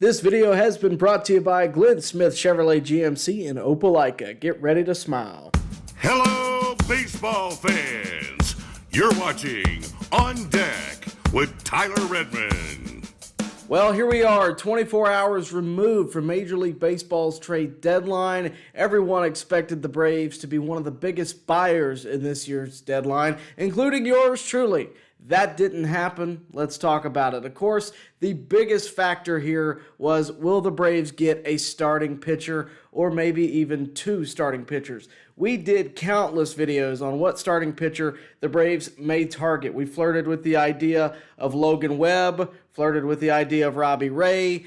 This video has been brought to you by Glenn Smith Chevrolet GMC in Opelika. Get ready to smile. Hello, baseball fans. You're watching On Deck with Tyler Redmond. Well, here we are, 24 hours removed from Major League Baseball's trade deadline. Everyone expected the Braves to be one of the biggest buyers in this year's deadline, including yours truly. That didn't happen. Let's talk about it. Of course, the biggest factor here was, will the Braves get a starting pitcher or maybe even two starting pitchers? We did countless videos on what starting pitcher the Braves may target. We flirted with the idea of Logan Webb, flirted with the idea of Robbie Ray,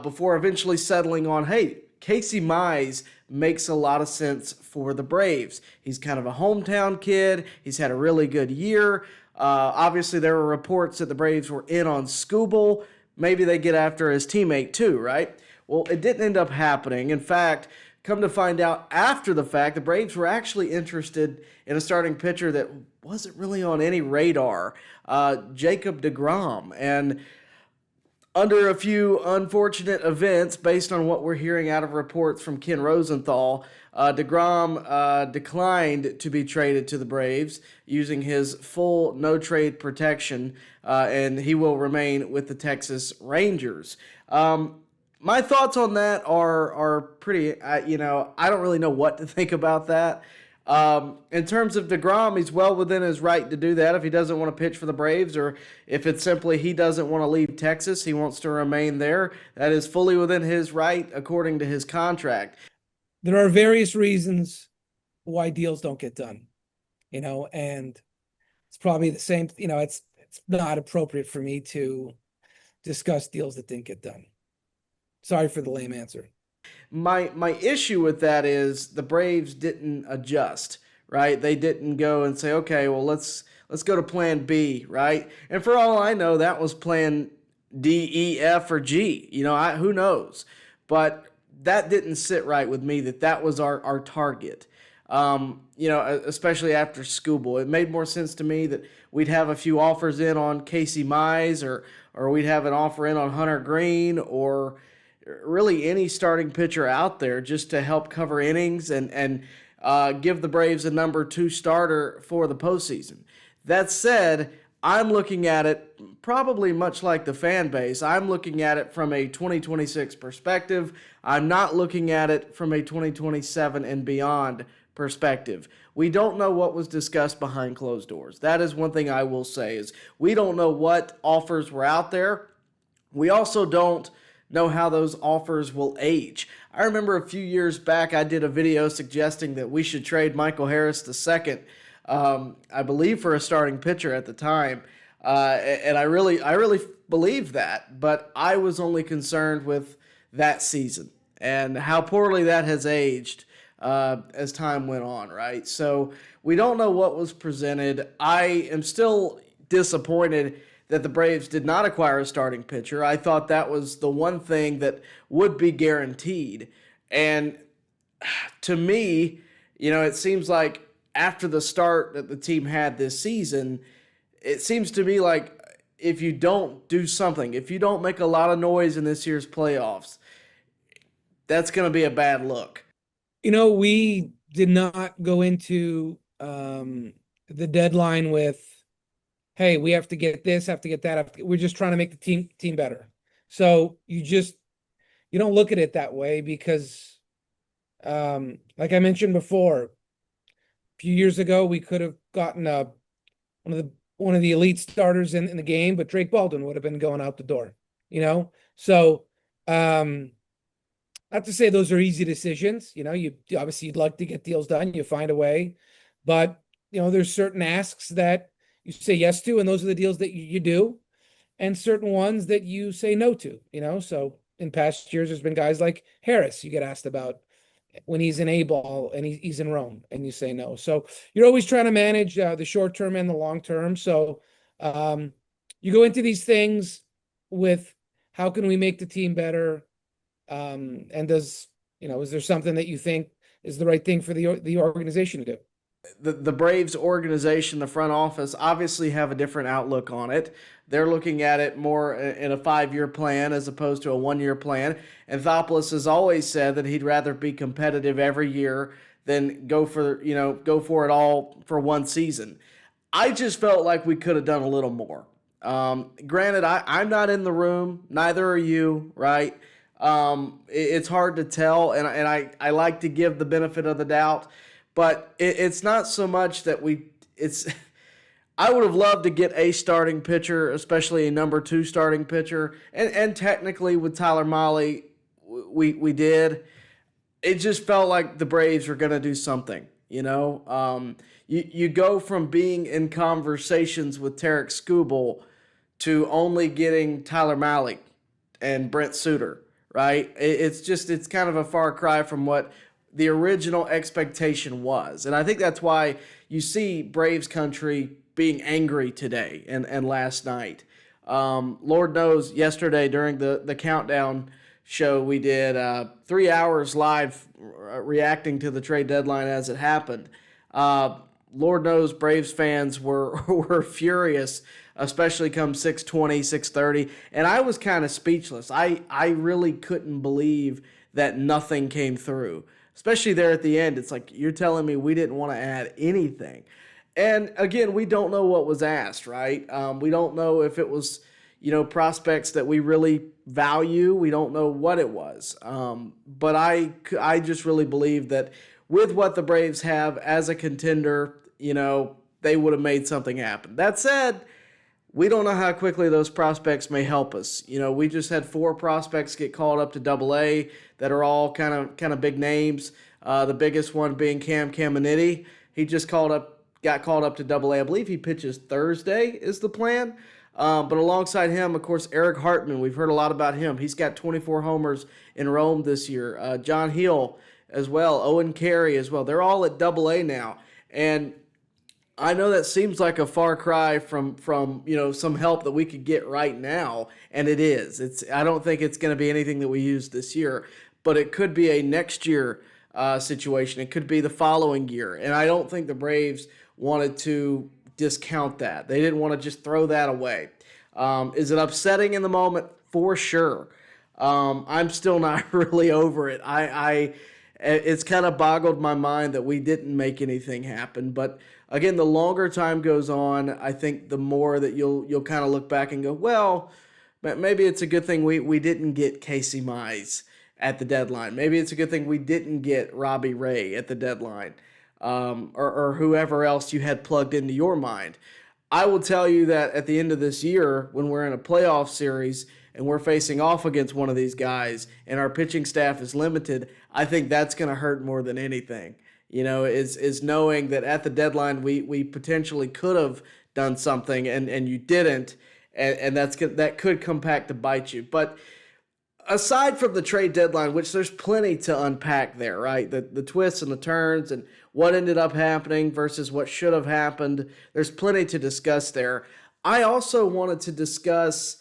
before eventually settling on, hey, Casey Mize makes a lot of sense for the Braves. He's kind of a hometown kid. He's had a really good year. Obviously, there were reports that the Braves were in on Skubal. Maybe they get after his teammate too, right? Well, it didn't end up happening. In fact, come to find out after the fact, the Braves were actually interested in a starting pitcher that wasn't really on any radar, Jacob deGrom. And under a few unfortunate events, based on what we're hearing out of reports from Ken Rosenthal, deGrom declined to be traded to the Braves using his full no-trade protection, and he will remain with the Texas Rangers. My thoughts on that are pretty, I don't really know what to think about that. In terms of deGrom, he's well within his right to do that if he doesn't want to pitch for the Braves, or if it's simply he doesn't want to leave Texas, he wants to remain there. That is fully within his right according to his contract. There are various reasons why deals don't get done, and it's probably the same, it's not appropriate for me to discuss deals that didn't get done. Sorry for the lame answer. My issue with that is the Braves didn't adjust, right? They didn't go and say, okay, well, let's go to plan B, right? And for all I know, that was plan D, E, F, or G. Who knows? But that didn't sit right with me that was our target. Especially after Skubal. It made more sense to me that we'd have a few offers in on Casey Mize, or we'd have an offer in on Hunter Green, or really any starting pitcher out there just to help cover innings and give the Braves a number 2 starter for the postseason. That said, I'm looking at it probably much like the fan base. I'm looking at it from a 2026 perspective. I'm not looking at it from a 2027 and beyond perspective. We don't know what was discussed behind closed doors. That is one thing I will say, is we don't know what offers were out there. We also don't know how those offers will age. I remember a few years back I did a video suggesting that we should trade Michael Harris II, I believe for a starting pitcher at the time, and I really believed that, but I was only concerned with that season and how poorly that has aged as time went on, right? So we don't know what was presented. I am still disappointed that the Braves did not acquire a starting pitcher. I thought that was the one thing that would be guaranteed. And to me, it seems like after the start that the team had this season, it seems to me like if you don't do something, if you don't make a lot of noise in this year's playoffs, that's going to be a bad look. We did not go into the deadline with, hey, we have to get this, have to get that. We're just trying to make the team better. So you don't look at it that way because, like I mentioned before, a few years ago, we could have gotten one of the elite starters in the game, but Drake Baldwin would have been going out the door, So, not to say those are easy decisions. You obviously you'd like to get deals done. You find a way, but there's certain asks that you say yes to, and those are the deals that you do, and certain ones that you say no to, So in past years, there's been guys like Harris you get asked about when he's in A-ball and he's in Rome, and you say no. So you're always trying to manage the short term and the long term. So you go into these things with, how can we make the team better? And is there something that you think is the right thing for the organization to do? the Braves organization, the front office, obviously have a different outlook on it. They're looking at it more in a 5-year plan as opposed to a 1-year plan. And Anthopoulos has always said that he'd rather be competitive every year than go for it all for one season. I just felt like we could have done a little more. Granted, I'm not in the room, neither are you, right? It's hard to tell, and I like to give the benefit of the doubt, but it's not so much that I would have loved to get a starting pitcher, especially a number 2 starting pitcher, and technically with Tyler Mahle, we did. It just felt like the Braves were going to do something, you know? You go from being in conversations with Tarek Skubal to only getting Tyler Mahle and Brent Suter, right? It's kind of a far cry from what the original expectation was. And I think that's why you see Braves country being angry today and last night. Lord knows yesterday during the countdown show we did 3 hours live reacting to the trade deadline as it happened. Lord knows Braves fans were furious, especially come 6:20, 6:30, and I was kind of speechless. I really couldn't believe that nothing came through, especially there at the end. It's like, you're telling me we didn't want to add anything. And again, we don't know what was asked, right? We don't know if it was, prospects that we really value. We don't know what it was. But I just really believe that with what the Braves have as a contender, they would have made something happen. That said, we don't know how quickly those prospects may help us. We just had 4 prospects get called up to Double-A that are all kind of big names. The biggest one being Cam Caminiti. He just got called up to Double-A. I believe he pitches Thursday is the plan. But alongside him, of course, Eric Hartman. We've heard a lot about him. He's got 24 homers in Rome this year. John Hill as well. Owen Carey as well. They're all at Double-A now. And I know that seems like a far cry from some help that we could get right now, and it is. I don't think it's going to be anything that we use this year, but it could be a next year situation. It could be the following year, and I don't think the Braves wanted to discount that. They didn't want to just throw that away. Is it upsetting in the moment? For sure. I'm still not really over it. It's kind of boggled my mind that we didn't make anything happen, but again, the longer time goes on, I think the more that you'll kind of look back and go, well, maybe it's a good thing we didn't get Casey Mize at the deadline. Maybe it's a good thing we didn't get Robbie Ray at the deadline, or whoever else you had plugged into your mind. I will tell you that at the end of this year, when we're in a playoff series and we're facing off against one of these guys and our pitching staff is limited, I think that's going to hurt more than anything. Is knowing that at the deadline we potentially could have done something and you didn't, and that could come back to bite you. But aside from the trade deadline, which there's plenty to unpack there, right? The twists and the turns and what ended up happening versus what should have happened, there's plenty to discuss there. I also wanted to discuss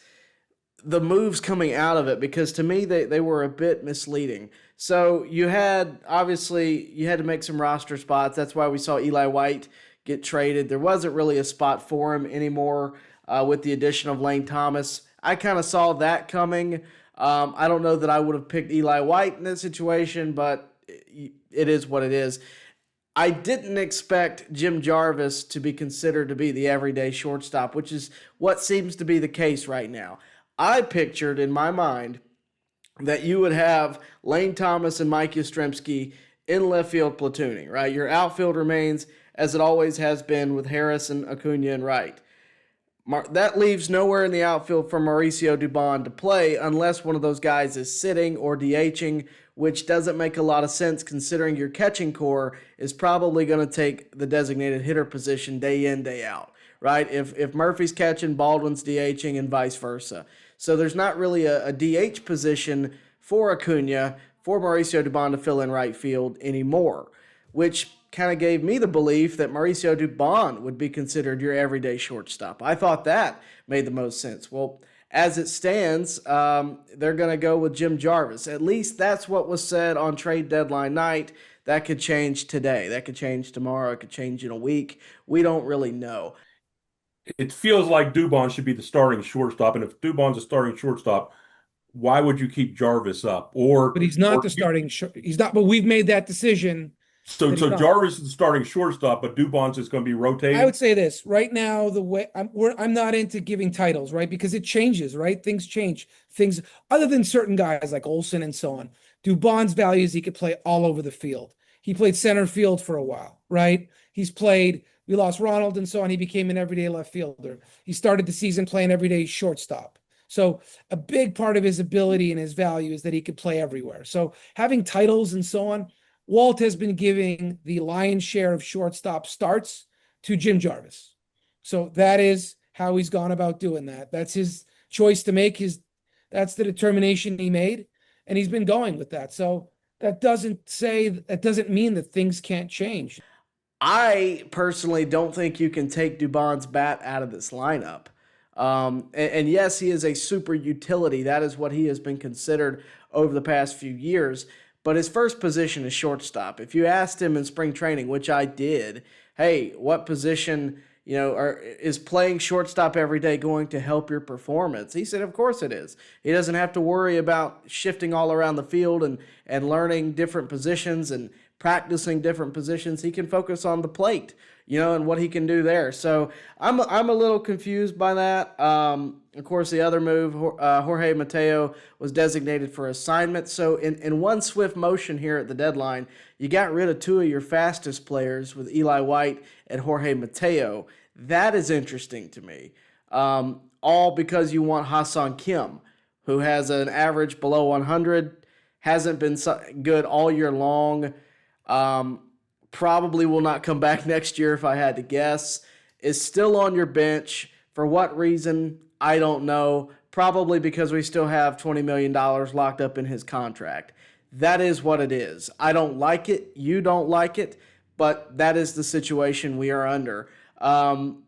the moves coming out of it because to me they were a bit misleading. So you had to make some roster spots. That's why we saw Eli White get traded. There wasn't really a spot for him anymore with the addition of Lane Thomas. I kind of saw that coming. I don't know that I would have picked Eli White in this situation, but it is what it is. I didn't expect Jim Jarvis to be considered to be the everyday shortstop, which is what seems to be the case right now. I pictured in my mind that you would have Lane Thomas and Mike Yastrzemski in left field platooning, right? Your outfield remains as it always has been with Harrison, Acuna, and Wright. That leaves nowhere in the outfield for Mauricio Dubon to play unless one of those guys is sitting or DHing, which doesn't make a lot of sense considering your catching core is probably going to take the designated hitter position day in, day out, right? If Murphy's catching, Baldwin's DHing, and vice versa. So there's not really a DH position for Acuna, for Mauricio Dubon to fill in right field anymore, which kind of gave me the belief that Mauricio Dubon would be considered your everyday shortstop. I thought that made the most sense. Well, as it stands, they're going to go with Jim Jarvis. At least that's what was said on trade deadline night. That could change today. That could change tomorrow. It could change in a week. We don't really know. It feels like Dubon should be the starting shortstop, and if Dubon's a starting shortstop, why would you keep Jarvis up? But he's not the starting. He's not. But we've made that decision. So Jarvis is the starting shortstop, but Dubon's is going to be rotating. I would say this right now. The way I'm not into giving titles, right? Because it changes, right? Things change. Things other than certain guys like Olsen and so on. Dubon's value is he could play all over the field. He played center field for a while, right? He's played. We lost Ronald and so on. He became an everyday left fielder. He started the season playing everyday shortstop. So a big part of his ability and his value is that he could play everywhere. So having titles and so on, Walt has been giving the lion's share of shortstop starts to Jim Jarvis. So that is how he's gone about doing that. That's his choice to make. That's the determination he made, and he's been going with that. So that doesn't mean that things can't change. I personally don't think you can take Dubon's bat out of this lineup. And yes, he is a super utility. That is what he has been considered over the past few years. But his first position is shortstop. If you asked him in spring training, which I did, hey, what position, is playing shortstop every day going to help your performance? He said, of course it is. He doesn't have to worry about shifting all around the field and learning different positions and practicing different positions. He can focus on the plate, and what he can do there. So I'm a little confused by that. Of course, the other move, Jorge Mateo was designated for assignment. So in one swift motion here at the deadline, you got rid of two of your fastest players with Eli White and Jorge Mateo. That is interesting to me. All because you want Hassan Kim, who has an average below 100, hasn't been good all year long. Probably will not come back next year if I had to guess, is still on your bench. For what reason, I don't know. Probably because we still have $20 million locked up in his contract. That is what it is. I don't like it. You don't like it. But that is the situation we are under. And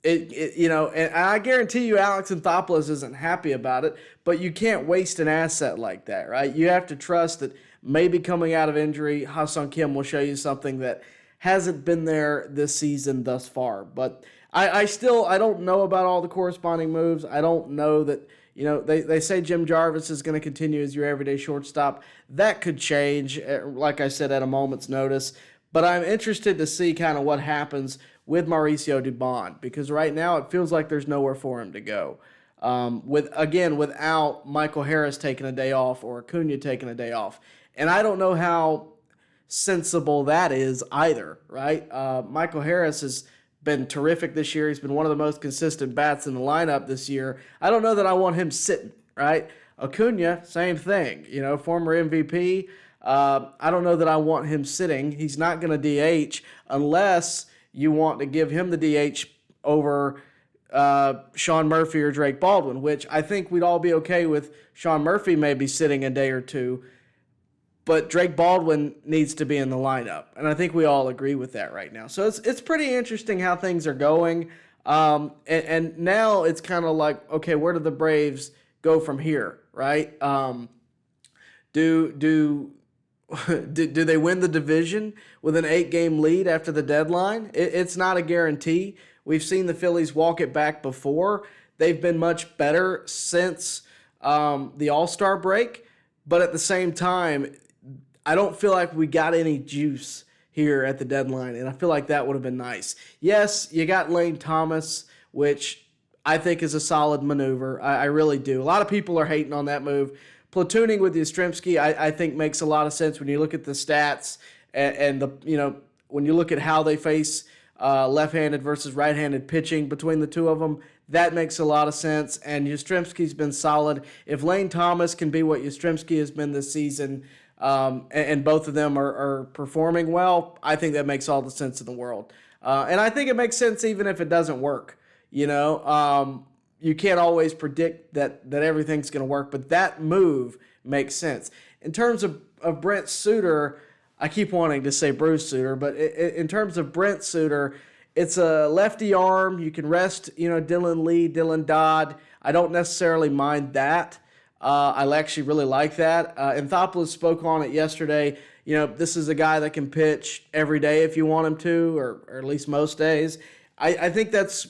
I guarantee you Alex Anthopoulos isn't happy about it, but you can't waste an asset like that, right? You have to trust that maybe coming out of injury, Hassan Kim will show you something that hasn't been there this season thus far. But I don't know about all the corresponding moves. I don't know that, they say Jim Jarvis is going to continue as your everyday shortstop. That could change, like I said, at a moment's notice. But I'm interested to see kind of what happens with Mauricio Dubon, because right now it feels like there's nowhere for him to go. Without Michael Harris taking a day off or Acuna taking a day off. And I don't know how sensible that is either, right? Michael Harris has been terrific this year. He's been one of the most consistent bats in the lineup this year. I don't know that I want him sitting, right? Acuna, same thing, former MVP. I don't know that I want him sitting. He's not going to DH unless you want to give him the DH over Sean Murphy or Drake Baldwin, which I think we'd all be okay with Sean Murphy maybe sitting a day or two. But Drake Baldwin needs to be in the lineup, and I think we all agree with that right now. So it's pretty interesting how things are going, and now it's kind of like, okay, where do the Braves go from here, right? Do they win the division with an 8-game lead after the deadline? It's not a guarantee. We've seen the Phillies walk it back before. They've been much better since the All-Star break, but at the same time, I don't feel like we got any juice here at the deadline, and I feel like that would have been nice. Yes, you got Lane Thomas, which I think is a solid maneuver. I really do. A lot of people are hating on that move. Platooning with Yastrzemski, I think makes a lot of sense when you look at the stats and when you look at how they face left-handed versus right-handed pitching between the two of them. That makes a lot of sense, and Yastrzemski's been solid. If Lane Thomas can be what Yastrzemski has been this season, and both of them are performing well, I think that makes all the sense in the world. And I think it makes sense even if it doesn't work. You can't always predict that everything's going to work, but that move makes sense. In terms of Brent Suter, I keep wanting to say Bruce Suter, but in terms of Brent Suter, it's a lefty arm. You can rest, Dylan Lee, Dylan Dodd. I don't necessarily mind that. I actually really like that. Anthopoulos spoke on it yesterday. this is a guy that can pitch every day if you want him to, or at least most days. I think that's,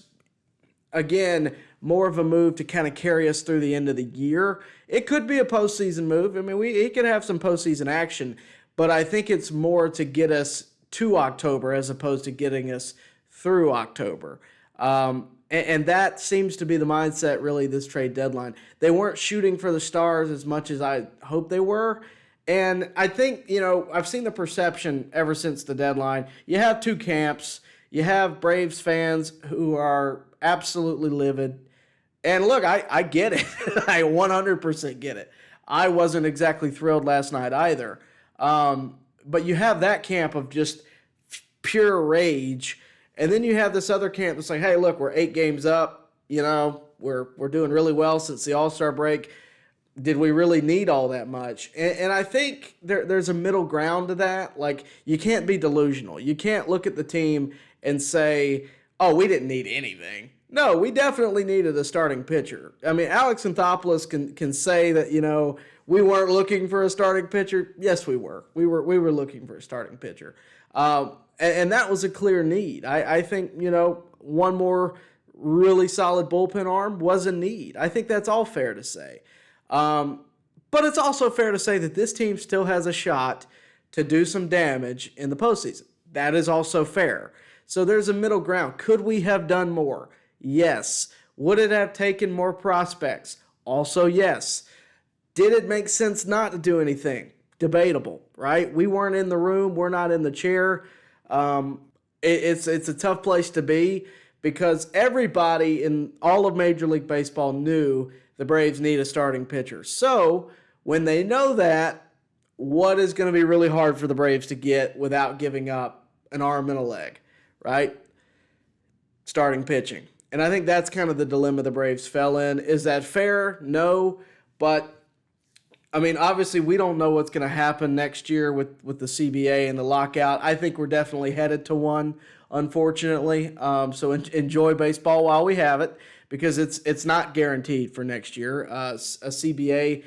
again, more of a move to kind of carry us through the end of the year. It could be a postseason move. I mean, he could have some postseason action, but I think it's more to get us to October as opposed to getting us through October. And that seems to be the mindset, really, this trade deadline. They weren't shooting for the stars as much as I hoped they were. And I think, I've seen the perception ever since the deadline. You have two camps. You have Braves fans who are absolutely livid. And look, I get it. I 100% get it. I wasn't exactly thrilled last night either. But you have that camp of just pure rage. And then you have this other camp that's like, hey, look, we're 8 games up. We're doing really well since the All-Star break. Did we really need all that much? And I think there's a middle ground to that. Like, you can't be delusional. You can't look at the team and say, oh, we didn't need anything. No, we definitely needed a starting pitcher. I mean, Alex Anthopoulos can say that, we weren't looking for a starting pitcher. Yes, we were. We were looking for a starting pitcher. And that was a clear need. I think, one more really solid bullpen arm was a need. I think that's all fair to say. But it's also fair to say that this team still has a shot to do some damage in the postseason. That is also fair. So there's a middle ground. Could we have done more? Yes. Would it have taken more prospects? Also, yes. Did it make sense not to do anything? Debatable, right? We weren't in the room. We're not in the chair. It's a tough place to be because everybody in all of Major League Baseball knew the Braves need a starting pitcher. So when they know that, what is going to be really hard for the Braves to get without giving up an arm and a leg, right? Starting pitching. And I think that's kind of the dilemma the Braves fell in. Is that fair? No. But, I mean, obviously we don't know what's going to happen next year with the CBA and the lockout. I think we're definitely headed to one, unfortunately. So enjoy baseball while we have it because it's not guaranteed for next year. A CBA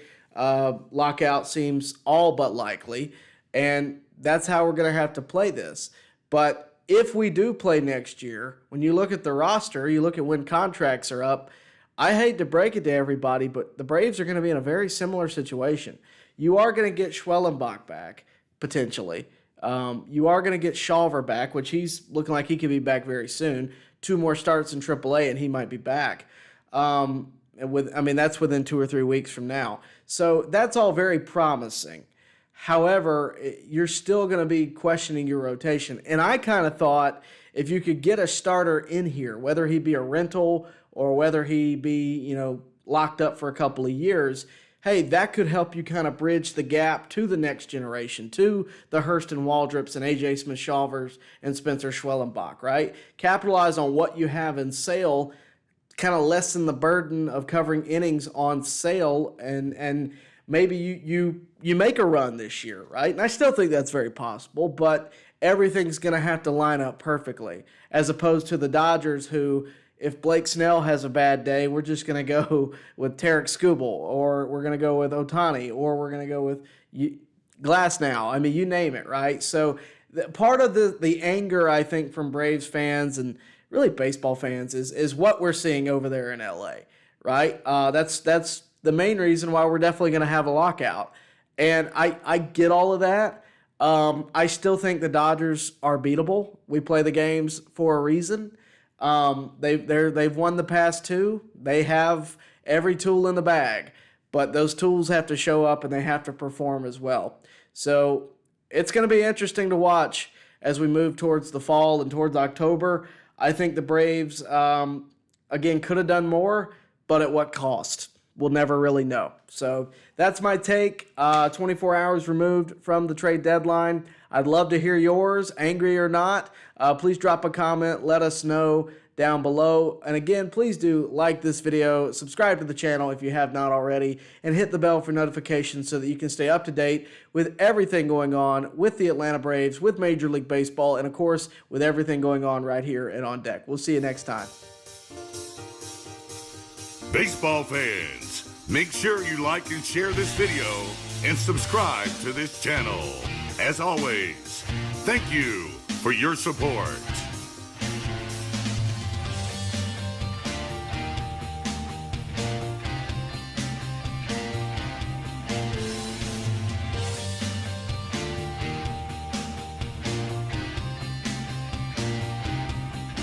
lockout seems all but likely, and that's how we're going to have to play this. But if we do play next year, when you look at the roster, you look at when contracts are up, I hate to break it to everybody, but the Braves are going to be in a very similar situation. You are going to get Schwellenbach back, potentially. You are going to get Shawver back, which he's looking like he could be back very soon. 2 more starts in AAA, and he might be back. That's within 2 or 3 weeks from now. So that's all very promising. However, you're still going to be questioning your rotation. And I kind of thought if you could get a starter in here, whether he be a rental or whether he be, locked up for a couple of years, hey, that could help you kind of bridge the gap to the next generation, to the Hurston Waldrops and A.J. Smith-Shawvers and Spencer Schwellenbach, right? Capitalize on what you have in Sale, kind of lessen the burden of covering innings on Sale, and maybe you make a run this year, right? And I still think that's very possible, but everything's going to have to line up perfectly, as opposed to the Dodgers who, if Blake Snell has a bad day, we're just going to go with Tarek Skubal, or we're going to go with Ohtani, or we're going to go with Glasnow. I mean, you name it, right? So part of the anger, I think, from Braves fans and really baseball fans is what we're seeing over there in L.A., right? That's the main reason why we're definitely going to have a lockout. And I get all of that. I still think the Dodgers are beatable. We play the games for a reason. They've won the past 2. They have every tool in the bag, but those tools have to show up and they have to perform as well. So it's going to be interesting to watch as we move towards the fall and towards October. I think the Braves, again, could have done more, but at what cost? We'll never really know. So that's my take. 24 hours removed from the trade deadline. I'd love to hear yours, angry or not. Please drop a comment. Let us know down below. And again, please do like this video, subscribe to the channel if you have not already, and hit the bell for notifications so that you can stay up to date with everything going on with the Atlanta Braves, with Major League Baseball, and of course, with everything going on right here at On Deck. We'll see you next time. Baseball fans, make sure you like and share this video and subscribe to this channel. As always, thank you for your support.